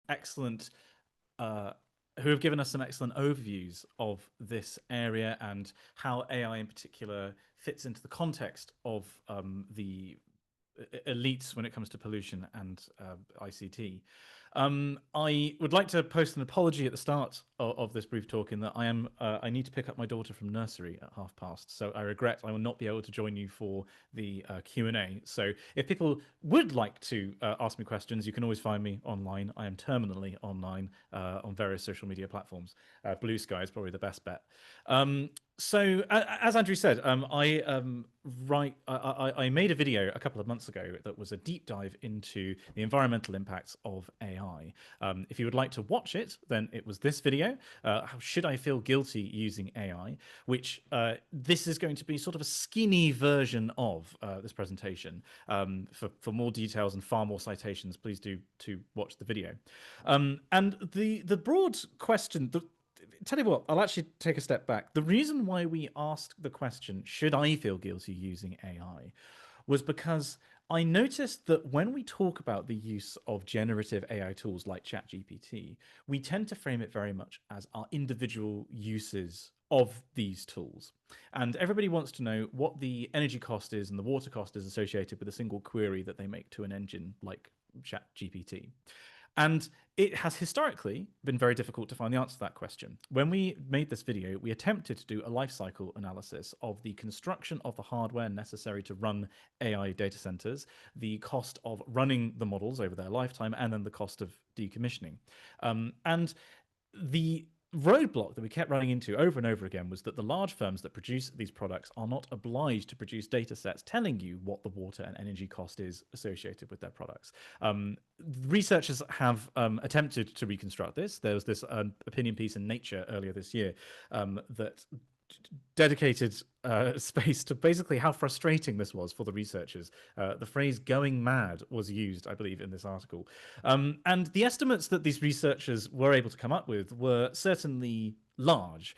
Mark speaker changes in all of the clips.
Speaker 1: excellent who have given us some excellent overviews of this area and how AI in particular fits into the context of the elites when it comes to pollution and ICT. I would like to post an apology at the start of this brief talk in that I need to pick up my daughter from nursery at past. So I regret I will not be able to join you for the Q&A. So if people would like to ask me questions, you can always find me online. I am terminally online on various social media platforms. Blue Sky is probably the best bet. So as Andrew said, I made a video a couple of months ago that was a deep dive into the environmental impacts of AI. If you would like to watch it, then it was this video, how should I feel guilty using AI, which this is going to be sort of a skinny version of this presentation. For more details and far more citations, please do to watch the video. And the broad question, tell you what, I'll actually take a step back. The reason why we asked the question, should I feel guilty using AI, was because I noticed that when we talk about the use of generative AI tools like ChatGPT, we tend to frame it very much as our individual uses of these tools. And everybody wants to know what the energy cost is and the water cost is associated with a single query that they make to an engine like ChatGPT. And it has historically been very difficult to find the answer to that question. When we made this video, we attempted to do a life cycle analysis of the construction of the hardware necessary to run AI data centers, the cost of running the models over their lifetime, and then the cost of decommissioning. And the roadblock that we kept running into over and over again was that the large firms that produce these products are not obliged to produce data sets telling you what the water and energy cost is associated with their products. Researchers have attempted to reconstruct this. There was this opinion piece in Nature earlier this year that dedicated space to basically how frustrating this was for the researchers. The phrase going mad was used, I believe, in this article. And the estimates that these researchers were able to come up with were certainly large.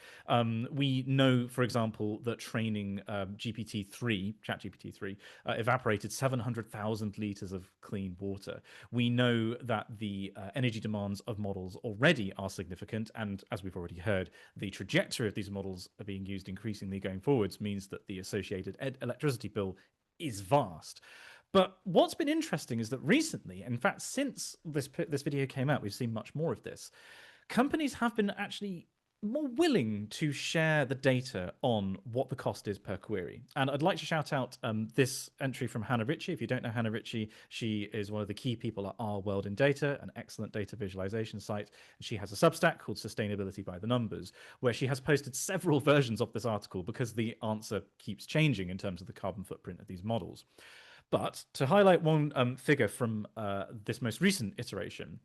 Speaker 1: We know, for example, that training GPT-3, ChatGPT-3, evaporated 700,000 liters of clean water. We know that the energy demands of models already are significant, and as we've already heard, the trajectory of these models are being used increasingly going forwards means that the associated electricity bill is vast. But what's been interesting is that recently, in fact, since this video came out, we've seen much more of this. Companies have been actually more willing to share the data on what the cost is per query. And I'd like to shout out this entry from Hannah Ritchie. If you don't know Hannah Ritchie, she is one of the key people at Our World in Data, an excellent data visualization site. And she has a Substack called Sustainability by the Numbers, where she has posted several versions of this article because the answer keeps changing in terms of the carbon footprint of these models. But to highlight one figure from this most recent iteration,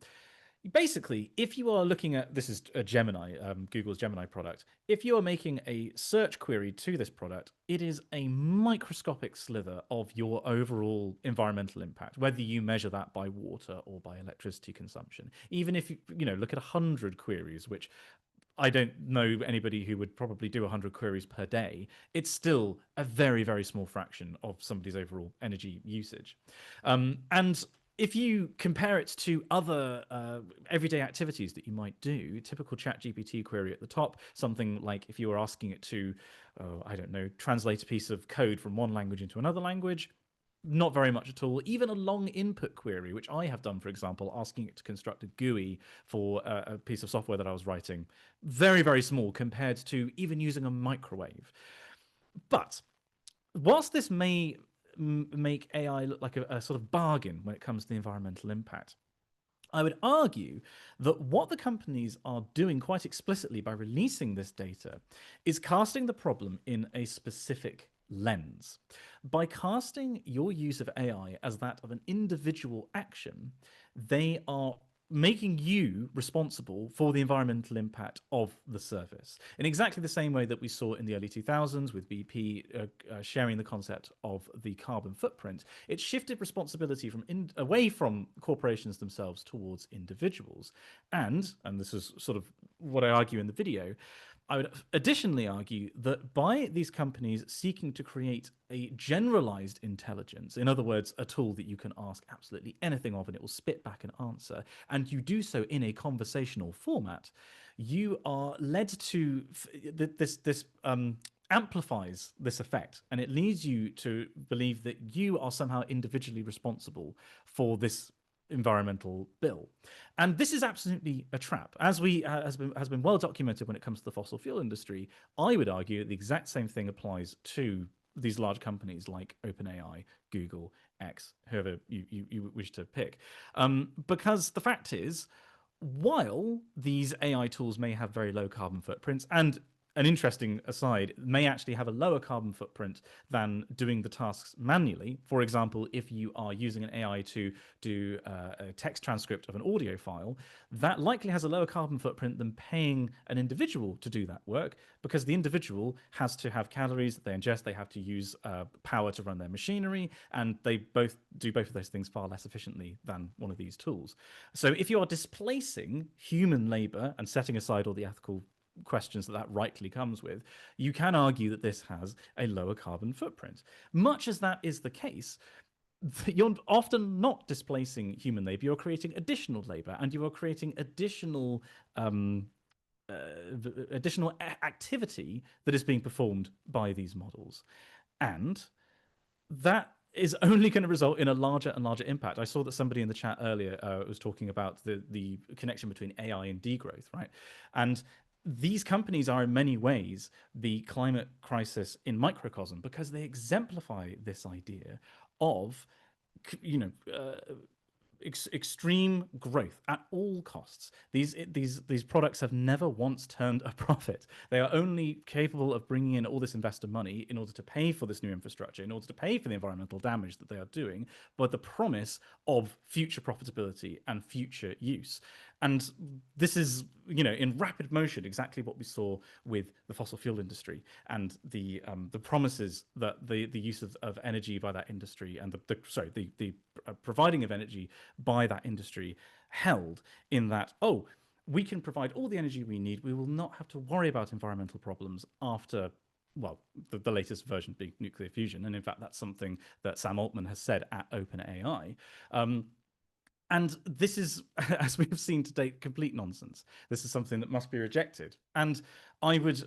Speaker 1: basically, if you are looking at, this is a Gemini, Google's Gemini product, if you are making a search query to this product, it is a microscopic sliver of your overall environmental impact, whether you measure that by water or by electricity consumption. Even if you look at 100 queries, which I don't know anybody who would probably do 100 queries per day, it's still a very, very small fraction of somebody's overall energy usage. And if you compare it to other everyday activities that you might do, typical ChatGPT query at the top, something like if you were asking it to, I don't know, translate a piece of code from one language into another language, not very much at all. Even a long input query, which I have done, for example, asking it to construct a GUI for a piece of software that I was writing, very, very small compared to even using a microwave. But whilst this may make AI look like a sort of bargain when it comes to the environmental impact, I would argue that what the companies are doing quite explicitly by releasing this data is casting the problem in a specific lens. By casting your use of AI as that of an individual action, they are making you responsible for the environmental impact of the service in exactly the same way that we saw in the early 2000s with BP sharing the concept of the carbon footprint. It shifted responsibility away from corporations themselves towards individuals. And this is sort of what I argue in the video, I would additionally argue that by these companies seeking to create a generalized intelligence, in other words, a tool that you can ask absolutely anything of and it will spit back an answer, and you do so in a conversational format, you are led to this amplifies this effect, and it leads you to believe that you are somehow individually responsible for this environmental bill. And this is absolutely a trap. As has been well documented when it comes to the fossil fuel industry, I would argue that the exact same thing applies to these large companies like OpenAI, Google, X, whoever you wish to pick. Because the fact is, while these AI tools may have very low carbon footprints, and an interesting aside, may actually have a lower carbon footprint than doing the tasks manually. For example, if you are using an AI to do a text transcript of an audio file, that likely has a lower carbon footprint than paying an individual to do that work, because the individual has to have calories that they ingest, they have to use power to run their machinery, and they both do both of those things far less efficiently than one of these tools. So if you are displacing human labor and setting aside all the ethical questions that rightly comes with, you can argue that this has a lower carbon footprint. Much as that is the case, you're often not displacing human labor, you're creating additional labor, and you are creating additional activity that is being performed by these models. And that is only going to result in a larger and larger impact. I saw that somebody in the chat earlier was talking about the connection between AI and degrowth, right? And these companies are in many ways the climate crisis in microcosm, because they exemplify this idea of, you know, extreme growth at all costs. These products have never once turned a profit. They are only capable of bringing in all this investor money in order to pay for this new infrastructure, in order to pay for the environmental damage that they are doing, but the promise of future profitability and future use. And this is, in rapid motion, exactly what we saw with the fossil fuel industry and the promises that the use of energy by that industry and the providing of energy by that industry held, in that, we can provide all the energy we need. We will not have to worry about environmental problems after, well, the latest version being nuclear fusion. And in fact, that's something that Sam Altman has said at OpenAI. And this is, as we've seen to date, complete nonsense. This is something that must be rejected. And I would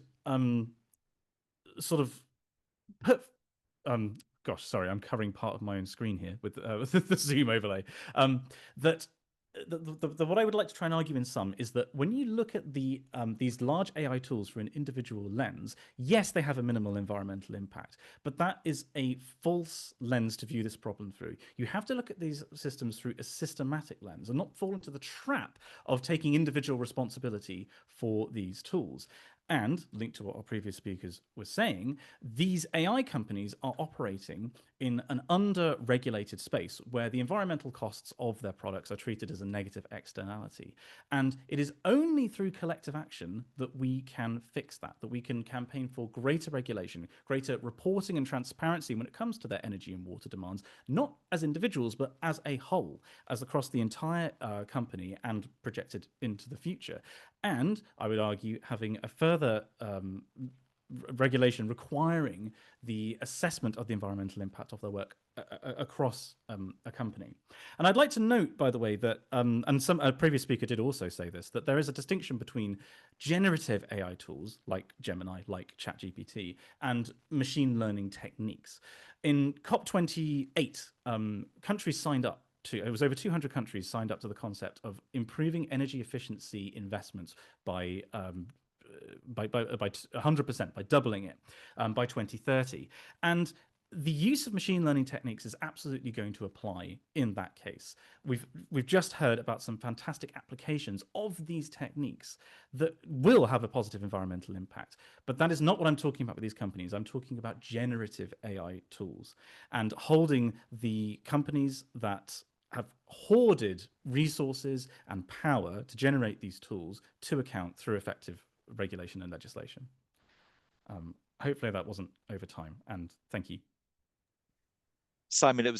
Speaker 1: sort of put, gosh, sorry, I'm covering part of my own screen here with the Zoom overlay. That what I would like to try and argue in sum is that when you look at these large AI tools through an individual lens, yes, they have a minimal environmental impact, but that is a false lens to view this problem through. You have to look at these systems through a systematic lens and not fall into the trap of taking individual responsibility for these tools. And linked to what our previous speakers were saying, these AI companies are operating in an under-regulated space where the environmental costs of their products are treated as a negative externality. And it is only through collective action that we can fix that we can campaign for greater regulation, greater reporting and transparency when it comes to their energy and water demands, not as individuals, but as a whole, as across the entire company and projected into the future. And I would argue having a further regulation requiring the assessment of the environmental impact of their work across a company. And I'd like to note, by the way, that, and a previous speaker did also say this, that there is a distinction between generative AI tools like Gemini, like ChatGPT, and machine learning techniques. In COP28, countries signed up it was over 200 countries signed up to the concept of improving energy efficiency investments by 100%, by doubling it by 2030. And the use of machine learning techniques is absolutely going to apply in that case. We've just heard about some fantastic applications of these techniques that will have a positive environmental impact. But that is not what I'm talking about with these companies. I'm talking about generative AI tools and holding the companies that have hoarded resources and power to generate these tools to account through effective regulation and legislation. Hopefully that wasn't over time, and thank you.
Speaker 2: Simon, it was